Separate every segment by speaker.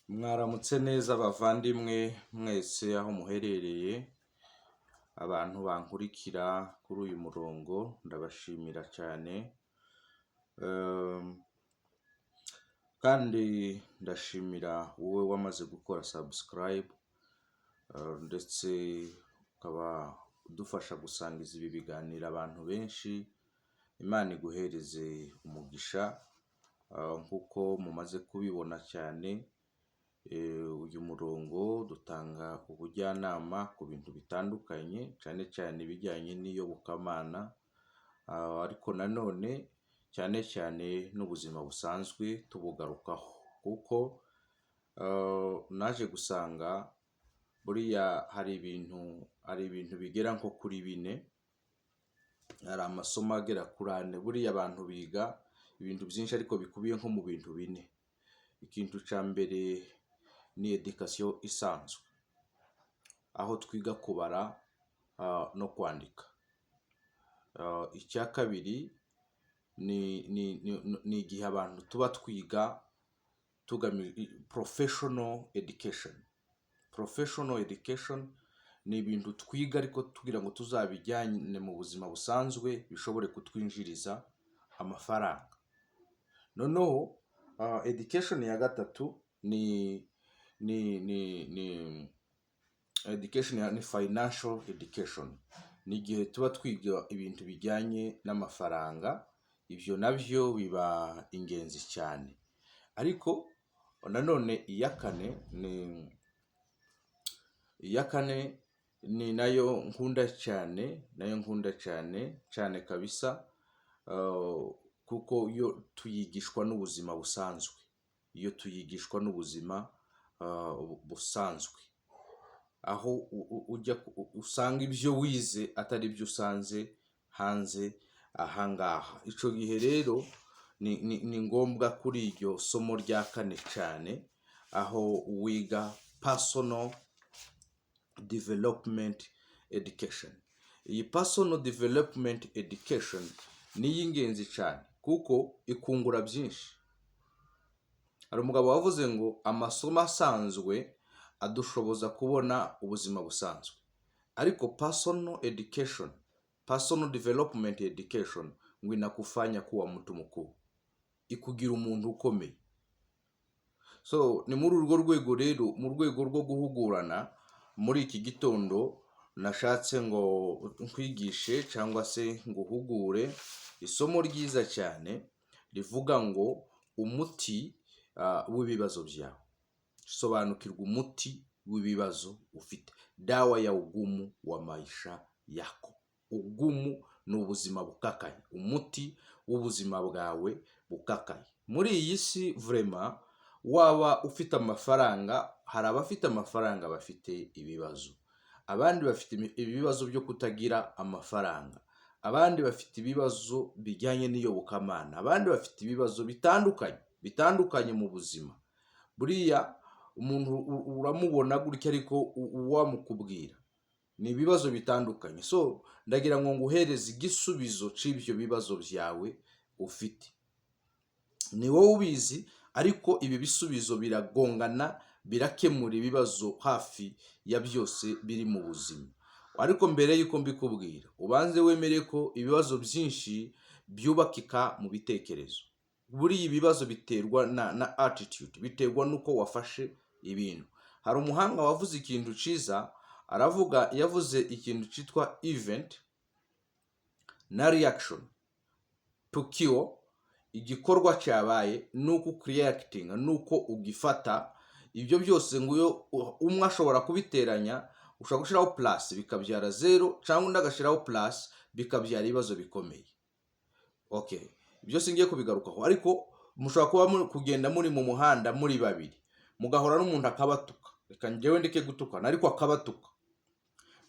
Speaker 1: Mwaramutse neza bavandimwe mwese aho muherereye, abantu bankurikira kuri uyu murongo ndabashimira cyane. Kandi ndashimira wowe wamaze gukora subscribe, ndetse ukaba udufasha gusangiza ibi biganiro abantu benshi. Imana iguhereze umugisha. Nkuko mumaze kubibona cyane, uyu murongo dutanga ubujyanama ku bintu bitandukanye, cyane cyane ibijyanye n'iyobokamana, ariko nanone cyane cyane n'ubuzima busanzwe tubugarukaho, kuko naje gusanga buriya hari ibintu bigera nko kuri 4, hari amasomo agera kuri 4. Buriya abantu biga ibintu byinshi ariko bikubiye nko mu bintu 4. Ikintu cya mbere ni education isanzwe, aho twiga kubara no kwandika. Icya kabiri ni igihe abantu tuba twiga professional education. Professional education ni ibintu twiga ariko tugira ngo tuzabijyane mu buzima busanzwe bishobore kutwinjiriza amafaranga. Noneho education ya gatatu ni education ni financial education. Ni igihe tuba twiga ibintu bijyanye n'amafaranga. Ibyo nabyo biba ingenzi cyane, ariko nanone iya kane ni nayo nkunda cyane kabisa, kuko iyo tuyigishwa n'ubuzima busanzwe, aho ujya usanga ibyo wize atari byo usanze hanze ahangaha. Icyo gihe rero ni ngombwa kuri iryo somo rya 4 cyane, aho wiga personal development education. Iyi personal development education ni y'ingenzi cyane kuko ikungura byinshi. Hari umugabo wavuze ngo amasomo asanzwe adushoboza kubona ubuzima busanzwe, ariko personal development education ngo inakufanya kuwa mtu mkuu, ikugira umuntu ukomeye. So ni muri urwo rwego rero, mu rwego rwo guhugurana, muri iki gitondo nashatse ngo nkwigishe cyangwa se nguhugure isomo ryiza cyane rivuga ngo umuti w'ibibazo byawe. Sobanukirwa umuti w'ibibazo ufite, dawa ya ugumu wa maisha yako. Ugumu ni ubuzima bukakaye, umuti w'ubuzima bwawe bukakaye. Muri iyi si vraiment, waba ufite amafaranga, hari abafite amafaranga bafite ibibazo, abandi bafite ibibazo byo kutagira amafaranga, abandi bafite ibibazo bijyanye n'iyobokamana, abandi bafite ibibazo bitandukanye mu buzima. Buriya umuntu uramubona gutya ariko wamukubwira ni ibibazo bitandukanye. So ndagira ngo nguhereze igisubizo cy'ibyo bibazo byawe ufite. Ni wowe ubizi, ariko ibi bisubizo biragongana, birakemura ibibazo hafi ya byose biri mu buzima. Ariko mbere yuko mbikubwira, ubanze wemere ko ibibazo byinshi byubakika mu bitekerezo. Buri ibibazo biterwa na attitude, biterwa nuko wafashe ibintu. Hari umuhanga wavuze ikintu ciza, yavuze ikintu cyitwa event na reaction. Tukio, igikorwa cyabaye, nuko creating, nuko ugifata. Ibyo byose ngo umwe ashobora kubiteranya, ushobora gushiraho plus bikabyara 0, cyangwa undi agashiraho plus bikabyara ibibazo bikomeye. Okay, byose ngiye kubigarukaho. Ariko mushobora kuba kugenda muri mu muhanda muri babiri, mugahora n'umuntu akabatuka. Reka njyewe ndeke gutukana, ariko akabatuka.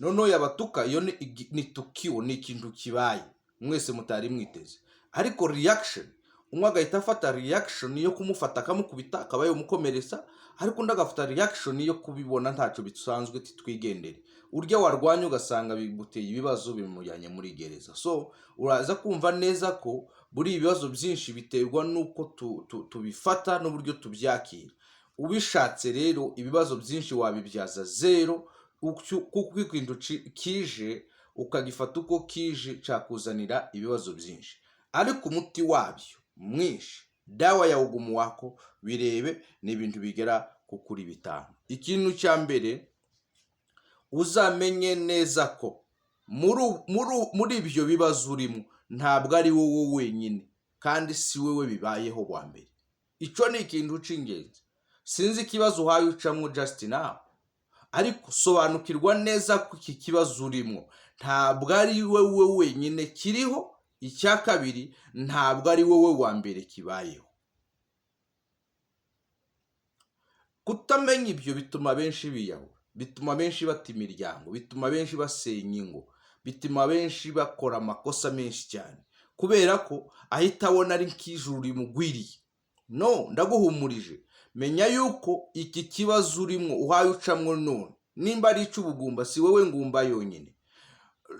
Speaker 1: Noneho yabatuka, iyo ni tukio, ni ikintu kibaye mwese mutari mwiteze. Ariko reaction, umwe agahita afata reaction yo kumufata akamukubita akabaye umukomeretsa, ariko undi agafata reaction yo kubibona ntacyo bisanzwe twigendere. Urya warwanya ugasanga biguteye ibibazo bimujyanye muri gereza. So uraza kumva neza ko buri ibibazo byinshi biterwa nuko tubifata n'uburyo tubyakira. ubishatse rero ibibazo byinshi wabibyaza zero, kuko ikintu kije ukagifata uko kije cyakuzanira ibibazo byinshi. Ariko umuti wabyo mwinshi, dawa ya ugumu wako, birebe ni ibintu bigera ku kuri 5. Ikintu cya mbere, uzamenye neza ko muri ibyo bibazo urimo ntabwo ari wowe wenyine, kandi si wowe bibayeho bwa mbere. Icyo ni ikintu cy'ingenzi. Sinzi ikibazo uhaye ucamo just now, ariko sobanukirwa neza ko iki kibazo urimo ntabwo ari wowe wenyine kiriho. Icya kabiri, ntabwo ari wowe wa mbere kibayeho. Kutamenya ibyo bituma benshi biyahura, bituma benshi bata imiryango, bituma benshi basenya ingo, bituma benshi bakora amakosa menshi cyane, kubera ko ahita abona ari nk'ijuru rimugwiriye. No, ndaguhumurije, menya yuko iki kibazo urimo uhaye ucamwo none, nimba ari icy'ubugumba, si wowe ngumba yonyine,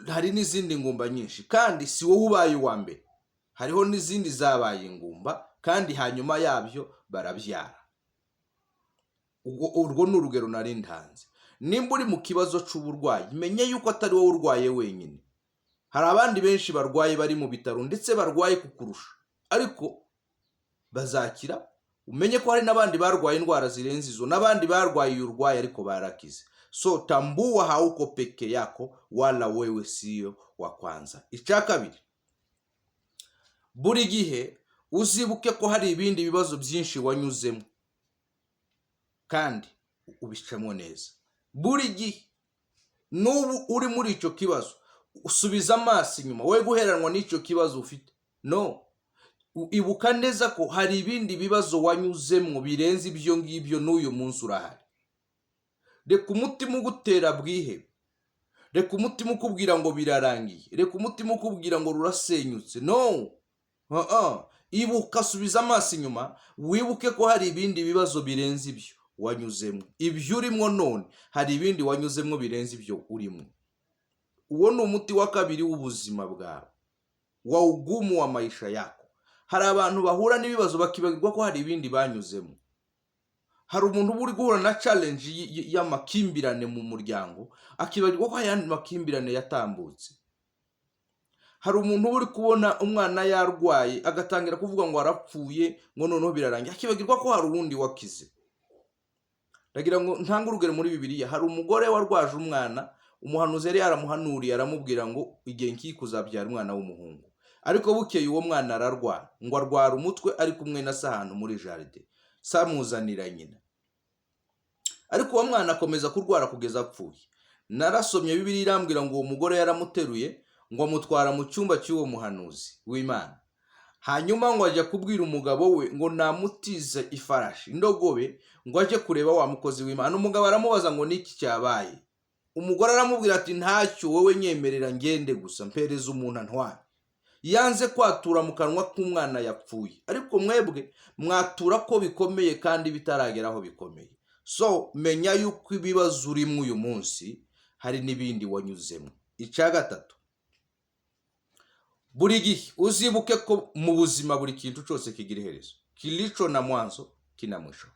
Speaker 1: hari n'izindi ngumba nyinshi, kandi si wowe ubaye uwa mbere. Hariho n'izindi zabaye ingumba, kandi hanyuma yabyo barabyara. Urwo ni urugero nari ntanze. Nimba uri mu kibazo cy'uburwayi, menye yuko atari wowe urwaye wenyine. Hari abandi benshi barwaye bari mu bitaro, ndetse barwaye kukurusha, ariko bazakira. Umenye ko hari n'abandi barwaye indwara zirenze izo, n'abandi barwaye urwaye ariko barakize. So tambua hauko peke yako, wala wewe sio wa kwanza. Icya kabiri, buri gihe uzibuke ko hari ibindi bibazo byinshi wanyuzemo, kandi ubicamo neza. Buri gihe n'ubu uri muri icyo kibazo, usubiza amaso inyuma, we guheranwa n'icyo kibazo ufite. No, ibuka neza ko hari ibindi bibazo wanyuzemo birenze ibyo ngibyo, n'uyu munsi urahari. Reka umutima ugutera bwihebe, reka umutima ukubwira ngo birarangiye, reka umutima ukubwira ngo rurasenyutse. No, ibuka, subiza amaso inyuma, wibuke ko hari ibindi bibazo birenze ibyo wanyuzemo. Ibyo urimo none, hari ibindi wanyuzemo birenze ibyo urimo. Uwo ni umuti wa kabiri w'ubuzima bwawe, wa ugumu wa maisha yako. Hari abantu bahura n'ibibazo bakibagirwa ko hari ibindi banyuzemo. Hari umuntu uri guhura na challenge y'amakimbirane mu muryango, akibagirwa ko ayandi makimbirane yatambutse. Hari umuntu uri kubona umwana yarwaye, agatangira kuvuga ngo arapfuye, ngo noneho birarangiye, akibagirwa ko hari uwundi wakize. Ndagira ngo ntange urugero muri Bibiliya. Hari umugore warwaje umwana, umuhanuzi yari yaramuhanuriye, aramubwira ngo igihe nk'iki uzabyara umwana w'umuhungu. Ariko bukeye uwo mwana ararwara, ngo arwara umutwe ari kumwe na se ahantu muri jaride, samuzanira nyina. Ariko uwo mwana akomeza kurwara kugeza apfuye. Narasomye Bibiliya irambwira ngo uwo mugore yaramuteruye, ngo amutwara mu cyumba cy'uwo muhanuzi w'Imana. Hanyuma ngo ajya kubwira umugabo we ngo namutize ifarashi, indogobe, ngo ajye kureba wa mukozi w'Imana. Umugabo aramubaza ngo niki cyabaye. Umugore aramubwira ati ntacyo, wowe nyemerera ngende gusa, mpereza umuntu antware. Yanze kwatura mu kanwa k'umwana yapfuye, ariko mwebwe mwatura ko bikomeye kandi bitarageraho bikomeye. So menya yuko ibibazo urimo uyu munsi hari n'ibindi wanyuzemo. Icya gatatu, buri gihe uzibuke ko mu buzima buri kintu cyose kigira iherezo. Kilicho na mwanzo kina mwisho.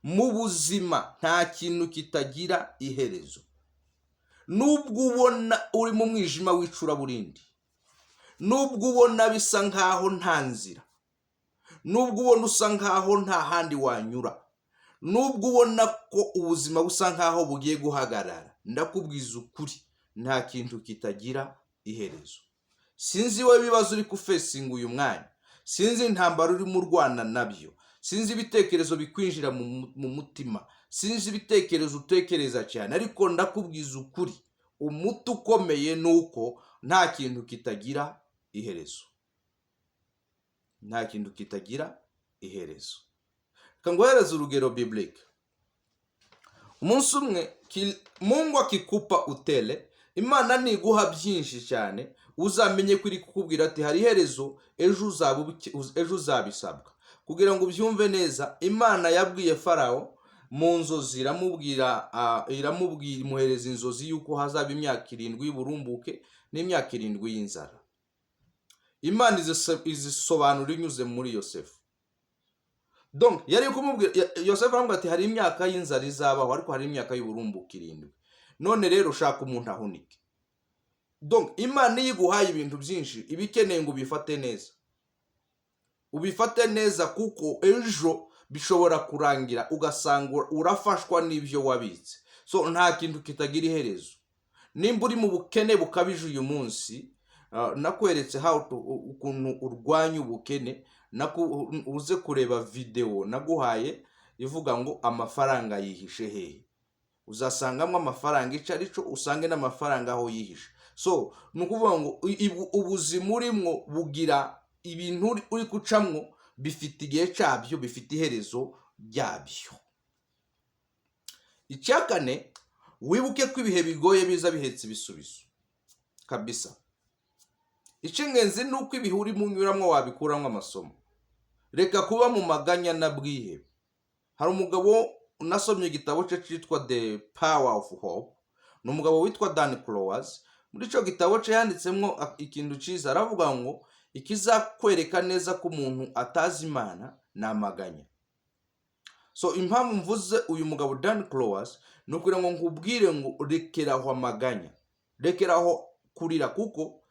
Speaker 1: Mu buzima nta kintu kitagira iherezo. Nubwo ubona uri mu mwijima w'icuraburindi, nubwo ubona bisa nkaho nta nzira, nubwo ubona usa nkaho nta handi wanyura, nubwo ubona ko ubuzima busa nkaho bugiye guhagarara, ndakubwiza ukuri, nta kintu kitagira iherezo. Sinzi wowe ibibazo uri kufesinga uyu mwanya, sinzi intambara urimo urwana nabyo, sinzi ibitekerezo bikwinjira mu mutima, sinzi ibitekerezo utekereza cyane, ariko ndakubwiza ukuri, umuti ukomeye nuko nta kintu kitagira iherezo. Nta kintu kitagira iherezo. Kangohereza urugero biblique. Umunsi umwe Mungu akikupa utele, Imana niguha byinshi cyane, uzamenye ko iri kukubwira ati hari iherezo, ejo uzabisabwa. Kugira ngo ubyumve neza, Imana yabwiye Farawo mu nzozi, imuhereza inzozi yuko hazaba imyaka 7 y'uburumbuke n'imyaka 7 y'inzara. Imana izisobanura inyuze muri Yosefu. donc yari kumubwira Yosefu aramubwira ati hari imyaka y'inzara izabaho ariko hari imyaka y'uburumbuke 7. None rero ushaka umuntu ahunike. Donc Imana iyo iguhaye ibintu byinshi ibikeneye ngo ubifate neza. Ubifate neza kuko ejo bishobora kurangira ugasanga urafashwa n'ibyo wabitse. So nta kintu kitagira iherezo. Nimba uri mu bukene bukabije uyu munsi, nakweretse ukuntu urwanya ubukene, uze kureba video naguhaye ivuga ngo amafaranga yihishe hehe. Uzasangamo amafaranga icyo arico, usange n'amafaranga aho yihishe. So nukuvuga ngo ubuzima urimo bugira ibintu uri kucamwo bifite igihe cyabyo, bifite iherezo ryabyo. Icyakane, wibuke ko ibihe bigoye biza bihetse ibisubizo kabisa. Icy'ingenzi ni uko ibihe uri munyuramo wabikuramo amasomo. Reka kuba mu maganya na bwihebe. Hari umugabo unasomye igitabo cye cyitwa The Power of Hope, ni umugabo witwa Dan Clowes. Muri icyo gitabo cye yanditsemo ikintu cyiza, aravuga ngo ikizakwereka neza ko umuntu atazi Imana ni amaganya. So impamvu mvuze uyu mugabo Dan Clowes ni ukugira ngo nkubwire ngo rekeraho amaganya, rekeraho kurira, kuko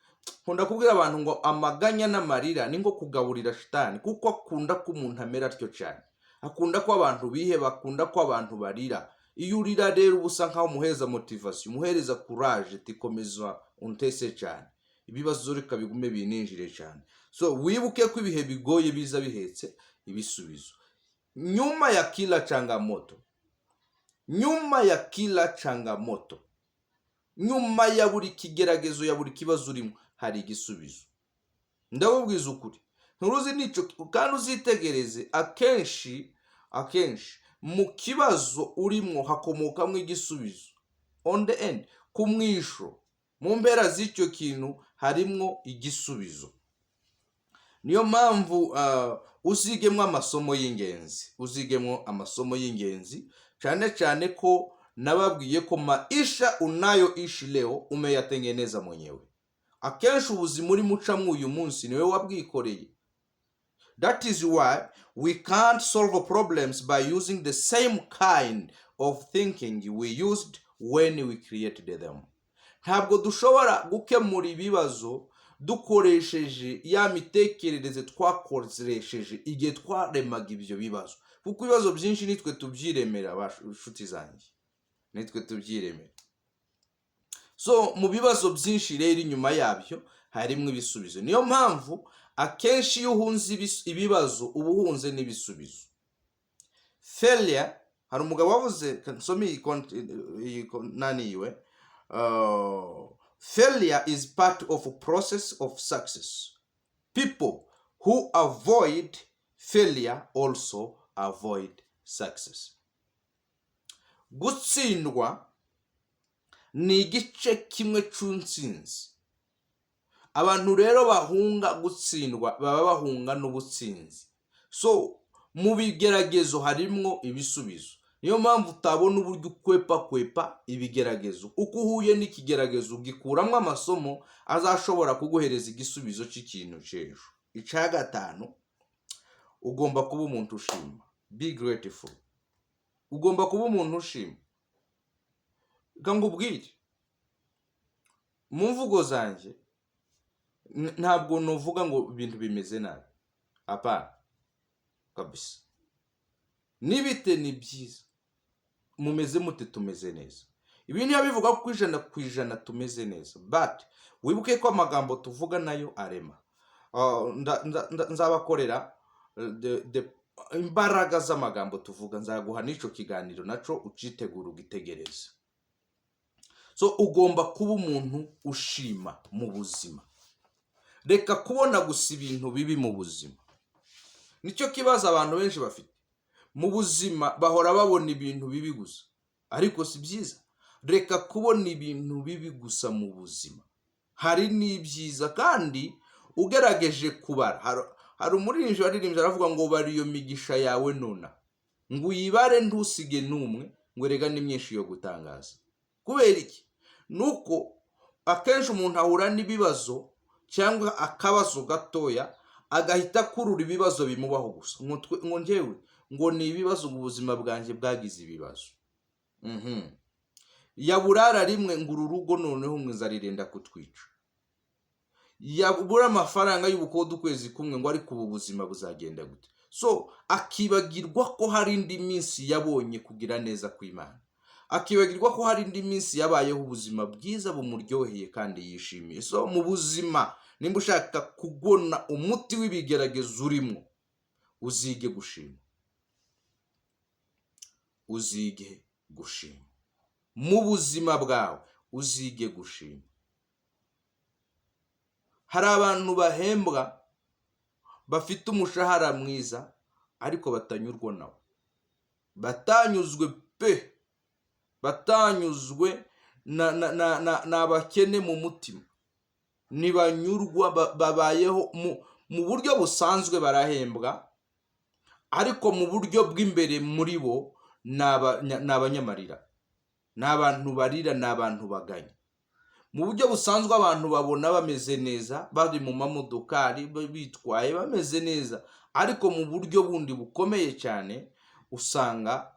Speaker 1: nkunda kubwira abantu ngo amaganya n'amarira ni ngo kugaburira shitani, kuko akunda ko umuntu amera atyo cyane. Akunda ko abantu biheba, akunda ko abantu barira. Iyo urira rero ubusa nkaho umuhereza motivation, umuhereza courage, tikomeza untese cyane, ibibazo reka bigume bininjire cyane. So wibuke ko ibihe bigoye biza bihetse ibisubizo. Nyuma ya kila changamoto, nyuma ya kila changamoto, nyuma ya buri kigeragezo, ya buri kibazo urimo, hari igisubizo. Ndabubwiza ukuri, nturuzi nico kandi uzitegereze, akenshi mu kibazo urimo hakomokamo igisubizo. On the end, ku mwisho, mu mpera z'icyo kintu harimo igisubizo. Niyo mpamvu uzigemo amasomo y'ingenzi, uzigemo amasomo y'ingenzi, cyane cyane ko nababwiye ko maisha unayoishi leo umeyatengeneza mwenyewe. Akenshi ubuzima uri mucamwe uyu munsi niwe wabwikoreye. That is why we can't solve problems by using the same kind of thinking we used when we created them. Ntabwo dushobora gukemura ibibazo dukoresheje ya mitekerereze twakoresheje igihe twaremaga ibyo bibazo, kuko ibibazo byinshi nitwe tubyiremera. Bashuti zanjye, nitwe tubyiremera. So mu bibazo byinshi rero inyuma yabyo harimo ibisubizo. Niyo mpamvu akenshi iyo uhunze ibibazo uba uhunze n'ibisubizo. Failure, hari umugabo wavuze, nsome naniwe, failure is part of a process of success. People who avoid failure also avoid success. Gutsindwa ni igice kimwe cy'untsinzi. Abantu rero bahunga gutsindwa baba bahunga n'ubutsinzi. So mu bigeragezo harimo ibisubizo. Niyo mpamvu utabona uburyo ukwepa ibigeragezo. Uko uhuye n'ikigeragezo ugikuramo amasomo azashobora kuguhereza igisubizo cy'ikintu cy'ejo. Icya gatanu, ugomba kuba umuntu ushima. Be grateful. Ugomba kuba umuntu ushima. Ngubwire, mu mvugo zanjye ntabwo nuvuga ngo ibintu bimeze nabi. Apana kabisa. Nibite ni byiza. Mumeze mute? Tumeze neza. Ibintu yabivuga ko 100% tumeze neza. But wibuke ko amagambo tuvuga nayo arema. Nzabakorera imbaraga z'amagambo tuvuga. Nzaguha n'ico kiganiro naco ucitegura ugitegereza. So ugomba kuba umuntu ushima mu buzima. Reka kubona gusa ibintu bibi mu buzima. Nicyo kibazo abantu benshi bafite. Mu buzima bahora babona ibintu bibi gusa, ariko si byiza. Reka kubona ibintu bibi gusa mu buzima. Hari n'ibyiza, kandi ugerageje kubara. Hari umuririmbyi waririmbye aravuga ngo bari iyo migisha yawe nona, ngo uyibare ntusige n'umwe, ngo rega ni myinshi yo gutangaza. Kubera iki? Nuko akenshi umuntu ahura n'ibibazo cyangwa akabazo gatoya agahita kurura ibibazo bimubaho gusa. Ngo njyewe ngo ni ibibazo, ubuzima bwanjye bwagize ibibazo. Yaburara rimwe ngo uru rugo noneho inzara irenda kutwica. Yabura amafaranga y'ubukode ukwezi kumwe ngo ariko ubu buzima buzagenda gute. So akibagirwa ko hari indi minsi yabonye kugira neza kw'Imana, akibagirwa ko hari indi minsi yabayeho ubuzima bwiza bumuryoheye kandi yishimiye. So mu buzima nimba ushaka kubona umuti w'ibigeragezo urimo, uzige gushima, uzige gushima mu buzima bwawe, uzige gushima. Hari abantu bahembwa bafite umushahara mwiza ariko batanyurwa nawo, batanyuzwe pe, batanyuzwe n'abakene mu mutima, ntibanyurwa, babayeho mu buryo busanzwe barahembwa ariko mu buryo bw'imbere muri bo ni abanyamarira, ni abantu barira, ni abantu baganya. Mu buryo busanzwe abantu babona bameze neza, bari mu mamodokari bitwaye bameze neza, ariko mu buryo bundi bukomeye cyane usanga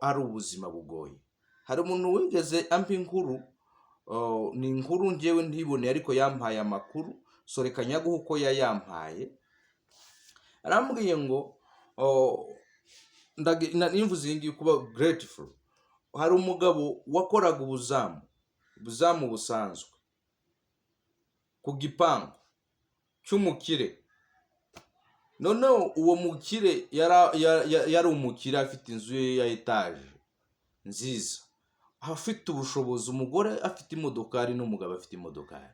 Speaker 1: ari ubuzima bugoye. Hari umuntu wigeze ampa inkuru, ni inkuru njyewe ntibone ariko yampaye amakuru, so reka nyaguhe uko yayampaye. Arambwiye ngo nimvuze iyi ngiyi kuba grateful. Hari umugabo wakoraga ubuzamu busanzwe ku gipangu cy'umukire. Noneho uwo mukire yari umukire, afite inzu ye ya etaje nziza, afite ubushobozi, umugore afite imodokari n'umugabo afite imodokari.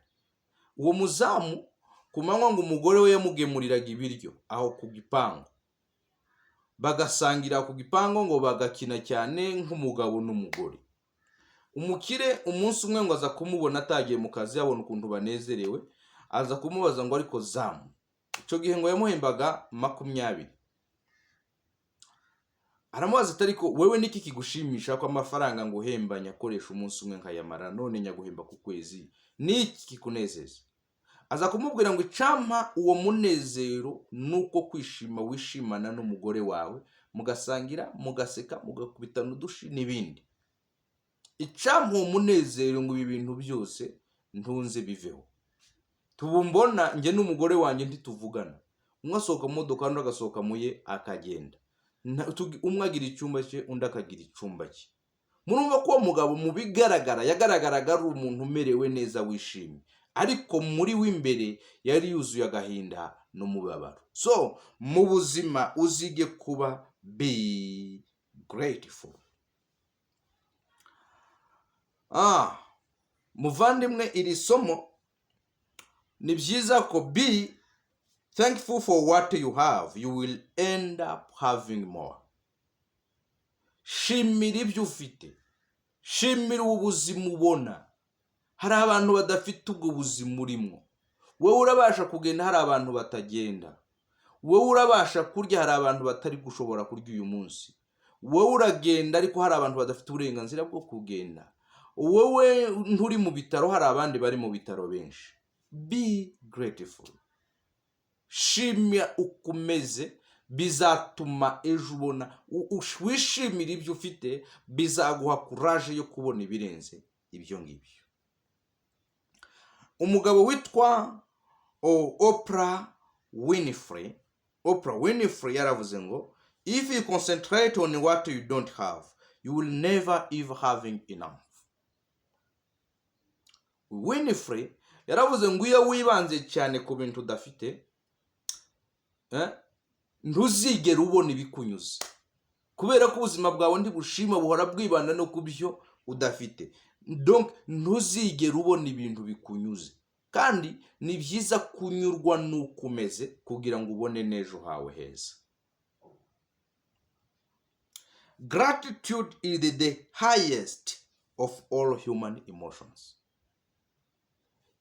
Speaker 1: Uwo muzamu ku manywa ngo umugore we yamugemuriraga ibiryo aho ku gipangu, bagasangira ku gipangu, ngo bagakina cyane nk'umugabo n'umugore. Umukire umunsi umwe ngo aza kumubona atagiye mu kazi, yabona ukuntu banezerewe, aza kumubaza ngo ariko zamu, icyo gihe ngo yamuhembaga 20. Aramubaza ati ariko wewe niki kigushimisha ko amafaranga ngo uhemba nyakoresha umunsi umwe nkayamara, none nyaguhemba ku kwezi, niki kikunezeza? Aza kumubwira ngo icampa uwo munezero nuko kwishima, wishimana n'umugore wawe, mugasangira, mugaseka, mugakubitana udushi n'ibindi. Icampa uwo munezero ngo ibi bintu byose ntunze biveho. Tubumbona njye n'umugore wanjye ntituvugana, umwe asohoka mu modoka undi agasohoka muye akagenda, umwe agira icyumba cye undi akagira icyumba cye. Murumva ko uwo mugabo mu bigaragara yagaragaraga ari umuntu umerewe neza wishimye, ariko muri w'imbere yari yuzuye agahinda n'umubabaro. So mu buzima uzige kuba be grateful. Muvandimwe, iri somo ni byiza ko be thankful for what you have, you will end up having more. Shimira ibyo ufite, shimira ubuzima ubona. Hari abantu badafite ubwo buzima urimo. Wowe urabasha kugenda, hari abantu batagenda. Wowe urabasha kurya, hari abantu batari gushobora kurya uyu munsi. Wowe uragenda ariko hari abantu badafite uburenganzira bwo kugenda. Wowe nturi mu bitaro, hari abandi bari mu bitaro benshi. Be grateful. Shimira ukomeze, bizatuma ejo ubona, wishimira ibyo ufite, bizaguha courage yo kubona ibirenze ibyo ngibyo. Umugabo witwa Oprah Winfrey yaravuze ngo if you concentrate on what you don't have, you will never ever having enough. Winfrey yaravuze ngo iyo wibanze cyane ku bintu udafite, ntuzigera ubona ibikunyuze, kubera ko ubuzima bwawe ndibushima buhora bwibanda no kubyo udafite. Donc ntuzigera ubona ibintu bikunyuze, kandi ni byiza kunyurwa n'uko umeze kugira ngo ubone n'ejo hawe heza. Gratitude is the highest of all human emotions.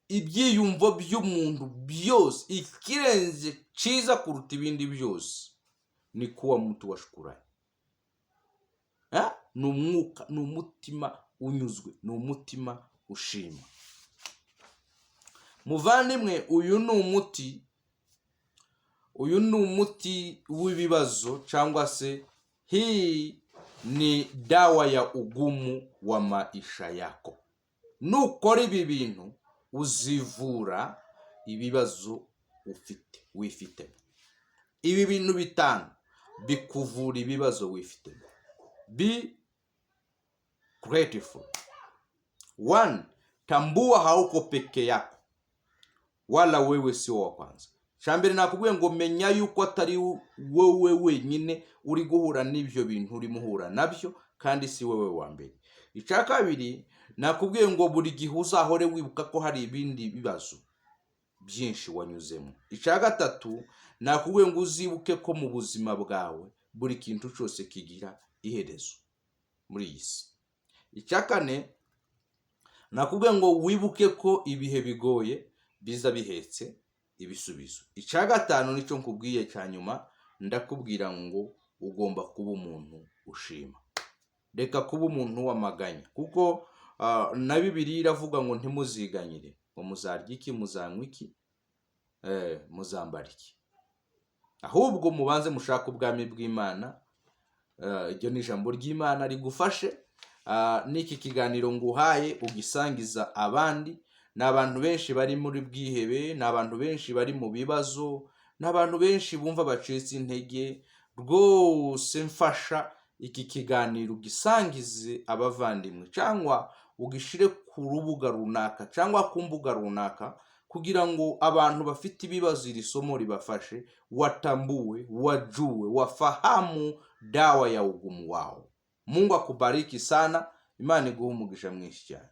Speaker 1: Ibyiyumvo by'umuntu byose, ikirenze cyiza kuruta ibindi byose ni kuwa mtu wa shukrani. Ni umwuka, ni umutima unyuzwe, ni umutima ushima. Muvandimwe, uyu ni umuti uyu ni umuti w'ibibazo cyangwa se hii ni dawa ya ugumu wa maisha yako. Nukora ibi bintu uzivura ibibazo wifite. Ibi bintu bitanu bikuvura ibibazo wifite. Be grateful. 1. Tambua hauko peke yako, wala wewe sio wa kwanza. Shambere nakubwiye ngo menya yuko atari wowe wenyine uri guhura n'ibyo bintu uri muhura nabyo, kandi si wowe wa mbere. Icya kabiri nakubwiye ngo buri gihe uzahore wibuka ko hari ibindi bibazo byinshi wanyuzemo. Icya gatatu nakubwiye ngo uzibuke ko mu buzima bwawe buri kintu cyose kigira iherezo muri iyi si. Icya kane nakubwiye ngo wibuke ko ibihe bigoye biza bihetse ibisubizo. Icya gatanu nicyo nkubwiye cya nyuma, ndakubwira ngo ugomba kuba umuntu ushima. Reka kuba umuntu w'amaganya, kuko na Bibiliya iravuga ngo ntimuziganyire, ngo muzarya iki, muzanywa iki, muzambara iki. Ahubwo mubanze mushaka ubwami bw'Imana. Iryo ni ijambo ry'Imana rigufashe. N'iki kiganiro nguhaye ugisangiza abandi. N'abantu benshi bari muri bwihebe, n'abantu benshi bari mu bibazo, n'abantu benshi bumva bacitse intege. Rwose mfasha iki kiganiro ugisangize abavandimwe, cyangwa ugishire ku rubuga runaka cyangwa ku mbuga runaka, kugira ngo abantu bafite ibibazo iri somo ribafashe, watambue, wajue, wafahamu dawa ya ugumu wao. Mungu akubariki sana. Imana iguhe umugisha mwinshi cyane.